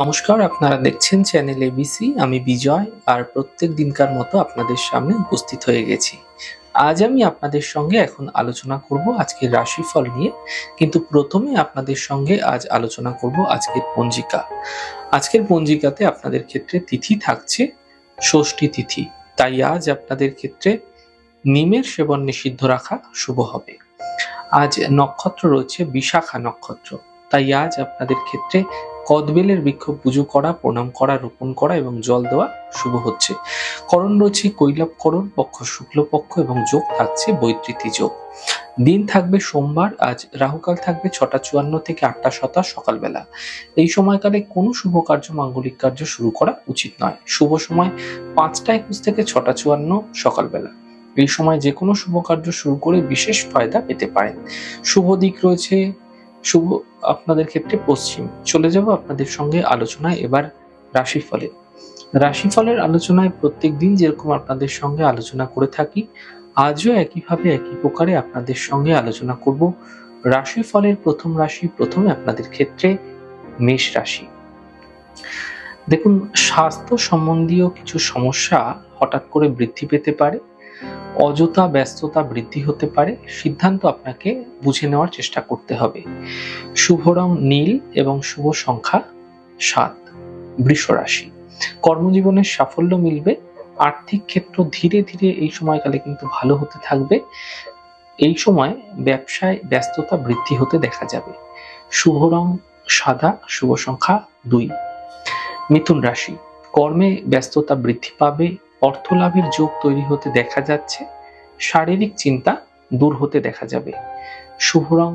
নমস্কার, আপনারা দেখছেন চ্যানেল এবিসি। আমি বিজয়, আর প্রত্যেক দিনকার মতো আপনাদের সামনে উপস্থিত হয়ে গেছি। আজ আমি আপনাদের সঙ্গে এখন আলোচনা করব আজকের রাশিফল নিয়ে, কিন্তু প্রথমে আপনাদের সঙ্গে আজ আলোচনা করব আজকের পঞ্জিকা। আজকের পঞ্জিকাতে আপনাদের ক্ষেত্রে তিথি থাকছে ষষ্ঠী তিথি, তাই আজ আপনাদের ক্ষেত্রে নিমের সেবন নিষিদ্ধ রাখা শুভ হবে। আজ নক্ষত্র রয়েছে বিশাখা নক্ষত্র, তাই আজ আপনাদের ক্ষেত্রে কদবেলের বৃক্ষ পুজো করা, প্রণাম করা, রোপণ করা এবং জল দেওয়া শুভ হচ্ছে। করণ রয়েছে কৈলাব করণ, পক্ষ শুক্লপক্ষ এবং যোগ থাকছে বৈতৃতি যোগ। দিন থাকবে সোমবার। আজ রাহুকাল থাকবে 6টা 54 থেকে 8টা 27 সকালবেলা। এই সময়কালে কোনো শুভ কার্য, মাঙ্গলিক কার্য শুরু করা উচিত নয়। শুভ সময় 5টা 21 থেকে 6টা 54 সকালবেলা। এই সময় যে কোনো শুভ কার্য শুরু করে বিশেষ ফায়দা পেতে পারেন। শুভ দিক রয়েছে শুভ আপনাদের ক্ষেত্রে পশ্চিম। চলে যাব আপনাদের সঙ্গে আলোচনায় এবার রাশিফলের। রাশিফলের আলোচনায় প্রত্যেক দিন যেরকম আপনাদের সঙ্গে আলোচনা করে থাকি, আজও একইভাবে একই প্রকারে আপনাদের সঙ্গে আলোচনা করব রাশিফলের প্রথম রাশি। প্রথমে আপনাদের ক্ষেত্রে মেষ রাশি। দেখুন, স্বাস্থ্য সম্বন্ধীয় কিছু সমস্যা হঠাৎ করে বৃদ্ধি পেতে পারে। অযথা ব্যস্ততা বৃদ্ধি হতে পারে। সিদ্ধান্ত আপনাকে বুঝে নেওয়ার চেষ্টা করতে হবে। শুভ রং নীল এবং শুভ সংখ্যা 7। বৃষ রাশি। কর্মজীবনের সাফল্য মিলবে। আর্থিক ক্ষেত্র ধীরে ধীরে এই সময়কালে কিন্তু ভালো হতে থাকবে। এই সময় ব্যবসায় ব্যস্ততা বৃদ্ধি হতে দেখা যাবে। শুভ রং সাদা, শুভ সংখ্যা 2। মিথুন রাশি। কর্মে ব্যস্ততা বৃদ্ধি পাবে। অর্থ লাভের যোগ তৈরি হতে দেখা যাচ্ছে। শারীরিক চিন্তা দূর হতে দেখা যাবে। শুভ রং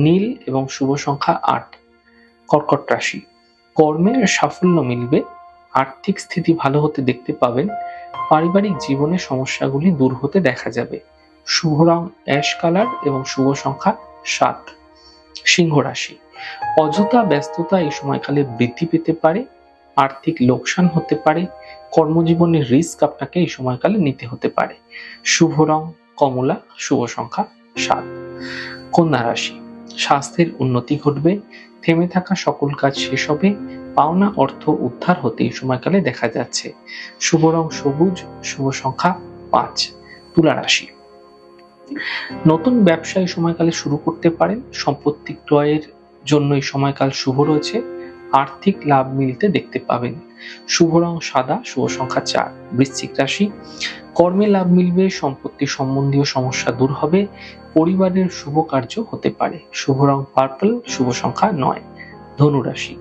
নীল এবং শুভ সংখ্যা 8। কর্কট রাশি। কর্মের সাফল্য মিলবে। আর্থিক স্থিতি ভালো হতে দেখতে পাবেন। পারিবারিক জীবনের সমস্যাগুলি দূর হতে দেখা যাবে। শুভ রং অ্যাশ কালার এবং শুভ সংখ্যা 7। সিংহ রাশি। অযথা ব্যস্ততা এই সময়কালে বৃদ্ধি পেতে পারে। আর্থিক লোকসান হতে পারে। কর্মজীবনের রিস্ক আপনাকে এই সময়কালে নিতে হতে পারে। শুভ রং কমলা, শুভ সংখ্যা 7। কন্যা রাশি। স্বাস্থ্যের উন্নতি ঘটবে। থেমে থাকা সকল কাজ শেষ হবে। পাওনা অর্থ উদ্ধার হতে এই সময়কালে দেখা যাচ্ছে। শুভ রং সবুজ, শুভ সংখ্যা 5। তুলা রাশি। নতুন ব্যবসা এই সময়কালে শুরু করতে পারেন। সম্পত্তি ক্রয়ের জন্য এই সময়কাল শুভ রয়েছে। আর্থিক লাভ মিলতে দেখতে পাবেন। শুভ রং সাদা, শুভ সংখ্যা 4। বৃশ্চিক রাশি। কর্মে লাভ মিলবে। সম্পত্তি সম্বন্ধীয় সমস্যা দূর হবে। পরিবারের শুভ কার্য হতে পারে। শুভ রং পার্পল, শুভ সংখ্যা 9। ধনু রাশি।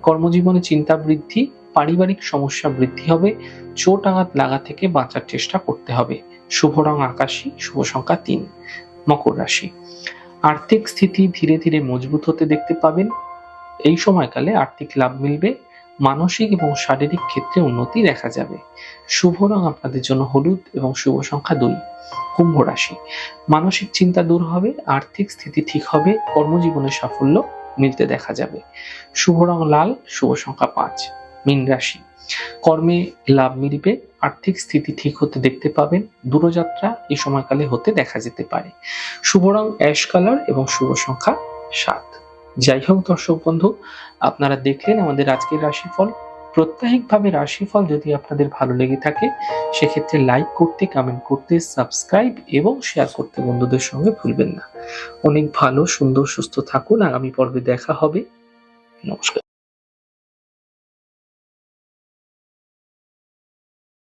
কর্মজীবনে চিন্তা বৃদ্ধি। পারিবারিক সমস্যা বৃদ্ধি হবে। চোট আঘাত লাগা থেকে বাঁচার চেষ্টা করতে হবে। শুভ রং আকাশী, শুভ সংখ্যা 3। মকর রাশি। আর্থিক স্থিতি ধীরে ধীরে মজবুত হতে দেখতে পাবেন। এই সময়কালে আর্থিক লাভ মিলবে। মানসিক এবং শারীরিক ক্ষেত্রে উন্নতি দেখা যাবে। শুভ রং আপনাদের জন্য হলুদ এবং শুভ সংখ্যা 2। কুম্ভ রাশি। মানসিক চিন্তা দূর হবে। আর্থিক স্থিতি ঠিক হবে। কর্মজীবনে সাফল্য মিলতে দেখা যাবে। শুভ রং লাল, শুভ সংখ্যা 5। মীন রাশি। কর্মে লাভ মিলবে। আর্থিক স্থিতি ঠিক হতে দেখতে পাবেন। দূরযাত্রা এই সময়কালে হতে দেখা যেতে পারে। শুভ রং অ্যাশ কালার এবং শুভ সংখ্যা 7। যাই হোক দর্শক বন্ধু, আপনারা দেখলেন আমাদের আজকের রাশিফল। প্রত্যাহিকভাবে রাশিফল যদি আপনাদের ভালো লেগে থাকে, সেক্ষেত্রে লাইক করতে, কমেন্ট করতে, সাবস্ক্রাইব এবং শেয়ার করতে বন্ধুদের সঙ্গে ভুলবেন না। অনেক ভালো, সুন্দর, সুস্থ থাকুন। আগামী পর্বে দেখা হবে। নমস্কার।